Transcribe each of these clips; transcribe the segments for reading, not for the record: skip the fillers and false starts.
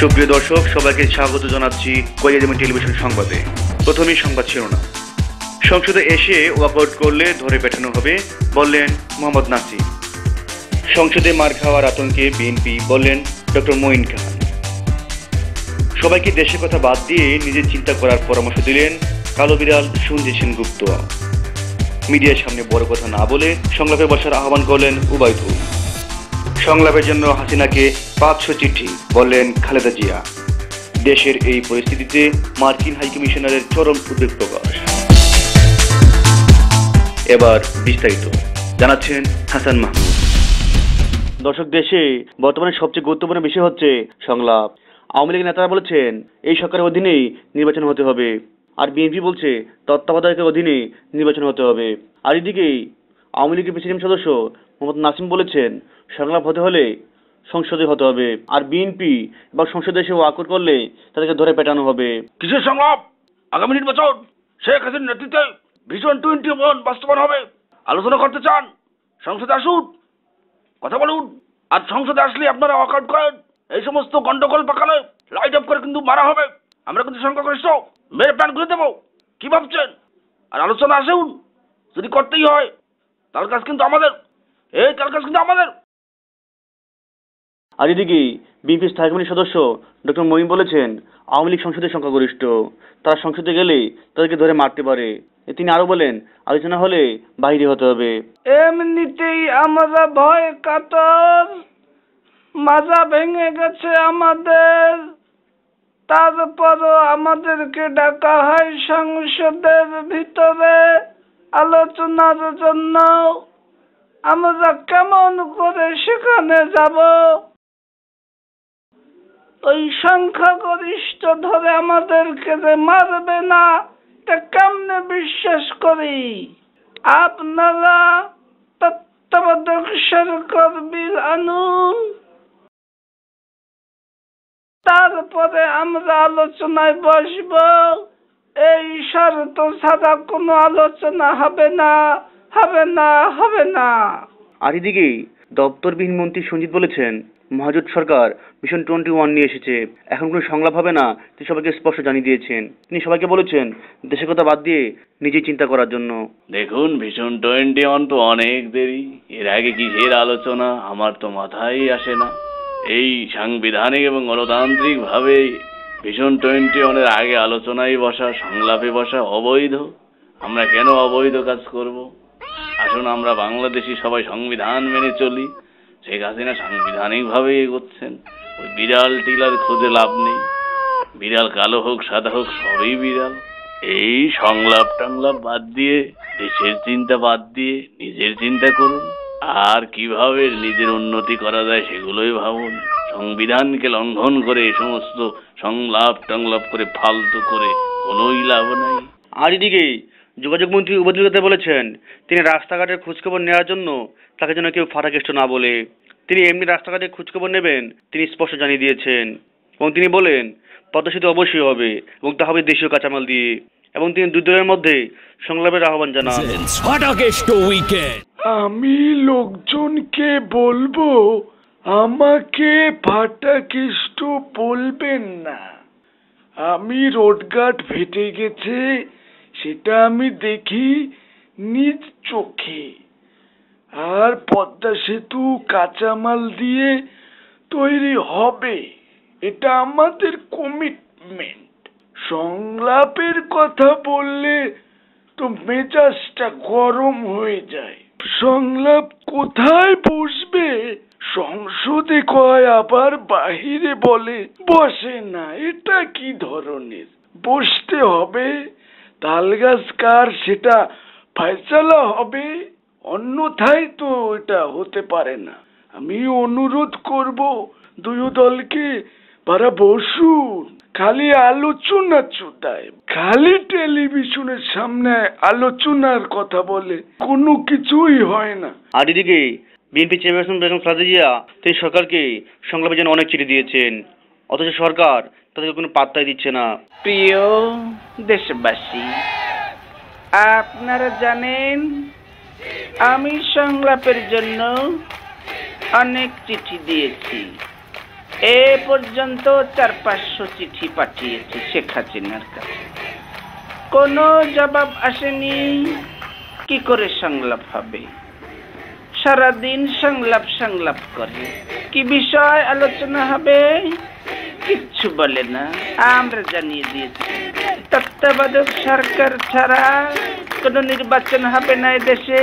সুপ্রিয় দর্শক, সবাইকে স্বাগত জানাচ্ছি কয়েকদিন টেলিভিশন সংবাদে। প্রথমেই সংবাদ শিরোনাম। সংসদে এসে ওয়াকআউট করলে ধরে পেটানো হবে, বললেন মোহাম্মদ নাসিম। সংসদে মার খাওয়ার আতঙ্কে বিএনপি, বললেন ডক্টর মঈন খান। সবাইকে দেশের কথা বাদ দিয়ে নিজের চিন্তা করার পরামর্শ দিলেন কালো বিড়াল সঞ্জিত সেনগুপ্ত। মিডিয়ার সামনে বড় কথা না বলে সংলাপে বসার আহ্বান করলেন উবাইদুল। সংলাপের জন্য হাসিনাকে 500 চিঠি, বললেন খালেদা জিয়া। দেশের এই পরিস্থিতিতে মার্কিন হাইকমিশনারের চরম উদ্বেগ প্রকাশ। এবার বিস্তারিত জানাচ্ছেন হাসান মাহমুদ। দর্শক, দেশে বর্তমানে সবচেয়ে গুরুত্বপূর্ণ বিষয় হচ্ছে সংলাপ। আওয়ামী লীগের নেতারা বলেছেন এই সরকারের অধীনেই নির্বাচন হতে হবে, আর বিএনপি বলছে তত্ত্বাবধায়কের অধীনে নির্বাচন হতে হবে। আর এদিকে আওয়ামী লীগের প্রেসিডেন্ট সদস্য মোহাম্মদ নাসিম বলেছেন সংলাপ হতে হলে সংসদে হতে হবে, আর বিএনপি এবং সংসদে এসে ওয়াকআউট করলে তাদেরকে ধরে পেটানো হবে। কিসের সংলাপ? আগামী নির্বাচন শেখ হাসিনার নেতৃত্বে ভিশন 21 বাস্তবায়ন হবে। আলোচনা করতে চান? সংসদে আসুন, কথা বলুন। আর সংসদে আসলে আপনারা ওয়াকআউট করেন, এই সমস্ত গন্ডগোল পাকালে লাইট অফ করে কিন্তু মারা হবে। আমরা কিন্তু সংখ্যাগরিষ্ঠ, মেরে প্ল্যান করে দেবো। কি ভাবছেন? আর আলোচনা আসুন, যদি করতেই হয় তার কাজ কিন্তু আমাদের, তার কাজ কিন্তু আমাদের। আর এদিকে বিএনপি স্থায়ী কমিটির সদস্য ডক্টর মঈন বলেছেন আওয়ামী লীগ সংসদের সংখ্যাগরিষ্ঠ, তারা সংসদে গেলে তাদেরকে ধরে মারতে পারে। তিনি আরো বলেন আলোচনা হলে বাইরে হতে হবে। এমনিতেই আমরা ভয় কাতর, মাজা ভেঙে গেছে আমাদের, তারপরও আমাদেরকে ডাকা হয় সংসদের ভিতরে আলোচনার জন্য। আমরা কেমন করে সেখানে যাব? ওই সংখ্যাগরিষ্ঠ ধরে আমাদেরকে যে মারবে না, এটা কেমনে বিশ্বাস করি? আপনারা তত্ত্বাবধায়ক সরকার বিল আনুন, তারপরে আমরা আলোচনায় বসব। এই শর্ত ছাড়া কোনো আলোচনা হবে না, হবে না, হবে না। আর এদিকে দপ্তরবিহীন মন্ত্রী সঞ্জিত বলেছেন মহাজোট সরকার ভিশন 21 নিয়ে এসেছে, এখন কোনো সংলাপ হবে না, তিনি সবাইকে স্পষ্ট জানিয়ে দিয়েছেন। তিনি সবাইকে বলেছেন দেশের কথা বাদ দিয়ে নিজেই চিন্তা করার জন্য। দেখুন, ভিশন 21 তো অনেক দেরি, এর আগে কিসের আলোচনা আমার তো মাথায় আসে না। এই সাংবিধানিক এবং গণতান্ত্রিক ভাবে ভিশন 21 আগে আলোচনায় বসা, সংলাপে বসা অবৈধ। আমরা কেন অবৈধ কাজ করব? আসুন আমরা বাংলাদেশি সবাই সংবিধান মেনে চলি। শেখ হাসিনা সাংবিধানিক ভাবে এগোচ্ছেন, ওই বিড়াল টিলার খুঁজে লাভ নেই। বিড়াল কালো হোক সাদা হোক সবই বিড়াল। এই সংলাপ টাংলাপ বাদ দিয়ে, দেশের চিন্তা বাদ দিয়ে নিজের চিন্তা করুন, আর কিভাবে নিজের উন্নতি করা যায় সেগুলোই ভাবুন। সংবিধানকে লঙ্ঘন করে এই সমস্ত সংলাপ টাংলাপ করে ফালতু করে কোনোই লাভ নাই। আর এদিকে যোগাযোগ মন্ত্রী উবাইদুল বলেছেন তিনি রাস্তাঘাটের খোঁজখবর নেওয়ার জন্য তাকে যেন কেউ ফাটাকেষ্ট না বলে। তিনি এমনি রাস্তাঘাটের খোঁজখবর নেবেন তিনি স্পষ্ট জানিয়ে দিয়েছেন। এবং তিনি বলেন পদ্মা সেতু অবশ্যই হবে এবং তা হবে দেশীয় কাঁচামাল দিয়ে। এবং তিনি দুই দলের মধ্যে সংলাপের আহ্বান জানান। আমি লোকজনকে বলবো আমাকে ফাটাকেষ্ট বলবেন না। আমি রোডঘাট ফেটে গেছে সেটা আমি দেখি নিজ চোখে, আর পদ্মা সেতু কাঁচামাল দিয়ে তৈরি হবে, এটা আমাদের কমিটমেন্ট। সংলাপের কথা বললে তো মেজাজটা গরম হয়ে যায়। সংলাপ কোথায় বসবে? সংসদে কয়, আবার বাহিরে বলে বসে না। এটা কি ধরনের? বসতে হবে, তালগাছ কার সেটা ফয়সালা হবে, অন্যথায় তো এটা হতে পারে না। আমি অনুরোধ করব দুই দলকে, তারা বসুন। খালি আলোচনা চুদায়, খালি টেলিভিশনের সামনে আলোচনার কথা বলে কোনো কিছুই হয় না। আর এদিকে বিএনপি চেয়ারপারসন বেগম খালেদা জিয়া তিনি সরকারকে সংলাপের জন্য অনেক চিঠি দিয়েছেন, অথচ সরকার তাদেরকে কোনো পাত্তাই দিচ্ছে না। প্রিয় দেশবাসী, আপনারা জানেন আমি সংলাপের জন্য অনেক চিঠি দিয়েছি, এ পর্যন্ত 400-500 চিঠি পাঠিয়েছি শেখ হাসিনার কাছে, কোনো জবাব আসেনি। কি করে সংলাপ হবে? সারাদিন সংলাপ করে। কি বিষয় আলোচনা হবে? কিচ্ছু বলে না। আমরা জানিয়ে দিয়েছি তত্ত্বাবধায়ক সরকার ছাড়া কোনো নির্বাচন হবে না, এদেশে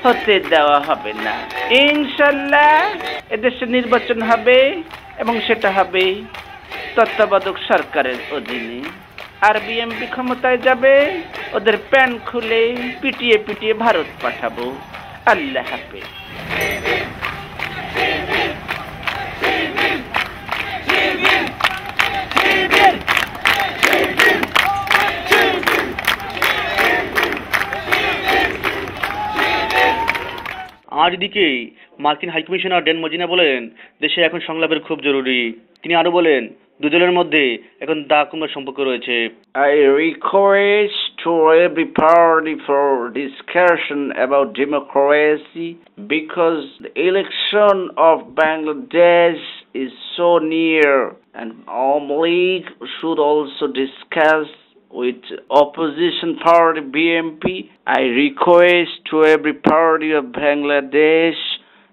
হতে দেওয়া হবে না। ইনশাল্লাহ এদেশে নির্বাচন হবে এবং সেটা হবে তত্ত্বাবধায়ক সরকারের অধীনে। আর বিএনপি ক্ষমতায় যাবে, ওদের প্যান খুলে পিটিয়ে ভারত পাঠাবো। আল্লাহ হাফেজ। আর এদিকে মার্কিন হাইকমিশনার ড্যান মজিনা বলেন দেশে এখন সংলাপের খুব জরুরি। তিনি আরো বলেন দুই দলের মধ্যে এখন দা কুমড়ার সম্পর্ক রয়েছে। I request to every party for discussion about democracy because the election of Bangladesh is so near, and Awami League should also discuss with opposition party BNP. I request to every party of Bangladesh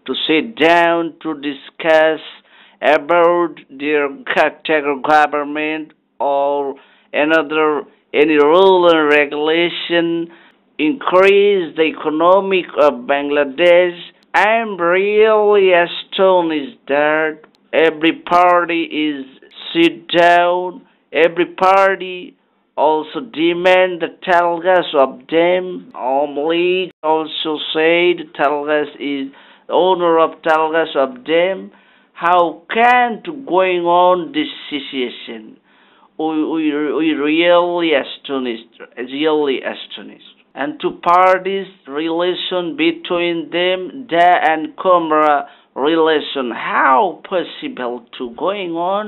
to sit down to discuss about their caretaker government or any rule and regulation increase the economic of Bangladesh. I am really astonished that every party is sit down, every party also demand the Talgas of them. Awami League also said Talgas is the owner of Talgas of them. How can to going on this situation? We really astonished. And two parties relation between them, Da and Kumra relation. How possible to going on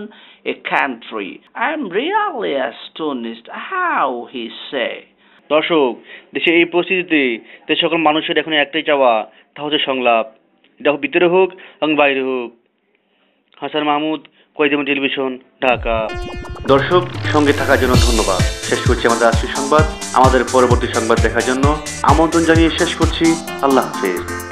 a country? I'm really astonished. How he say? দর্শক, দেশে এই পরিস্থিতিতে দেশ সকল মানুষের এখন একটাই চাওয়া, তা হচ্ছে সংলাপ। এটা ভিতরে হোক এবং বাইরে হোক। হাসান মাহমুদ, কোয়াইজেমন টেলিভিশন, ঢাকা। দর্শক, সঙ্গে থাকার জন্য ধন্যবাদ। শেষ করছি আমাদের আজকের সংবাদ। আমাদের পরবর্তী সংবাদ দেখার জন্য আমন্ত্রণ জানিয়ে শেষ করছি। আল্লাহ হাফেজ।